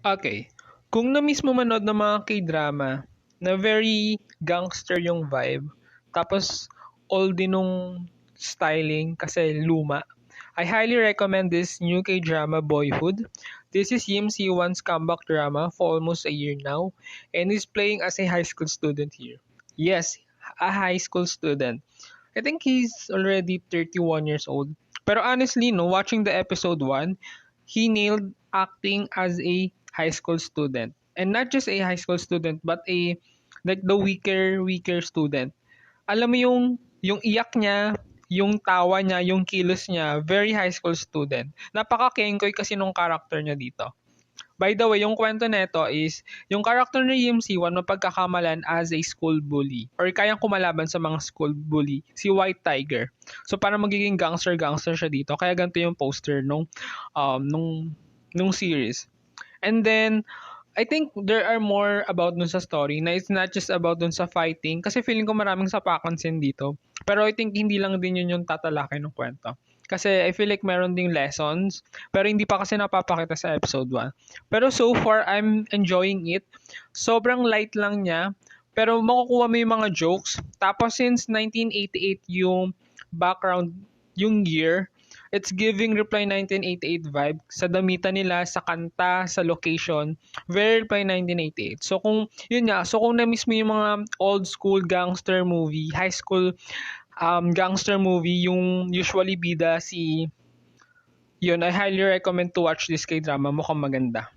Okay. Kung na-miss mo manood ng mga K-drama na very gangster yung vibe, tapos old din nung styling kasi luma, I highly recommend this new K-drama Boyhood. This is Yim Si-won's comeback drama for almost a year now, and he's playing as a high school student here. Yes, a high school student. I think he's already 31 years old. Pero honestly, no, watching the episode 1, he nailed acting as a high school student. And not just a high school student, but a like the weaker student. Alam mo yung iyak niya, yung tawa niya, yung kilos niya, very high school student. Napaka-kengkoy kasi nung character niya dito. By the way, yung kwento nito is, yung character ni Yim Si-won mapagkakamalan as a school bully or kayang kumalaban sa mga school bully, si White Tiger. So parang magiging gangster siya dito. Kaya ganito yung poster um, nung, nung series. And then, I think there are more about dun sa story na it's not just about dun sa fighting kasi feeling ko maraming sapakan scene dito. Pero I think hindi lang din yun yung tatalakay ng kwento. Kasi I feel like meron ding lessons pero hindi pa kasi napapakita sa episode 1. Pero so far, I'm enjoying it. Sobrang light lang niya pero makukuha mo yung mga jokes. Tapos since 1988 yung background, yung year, it's giving Reply 1988 vibe sa damitan nila, sa kanta, sa location, very Reply 1988. So kung na-miss mo yung mga old school gangster movie, high school gangster movie, yung usually bida si yun, I highly recommend to watch this K-drama. Mukhang maganda.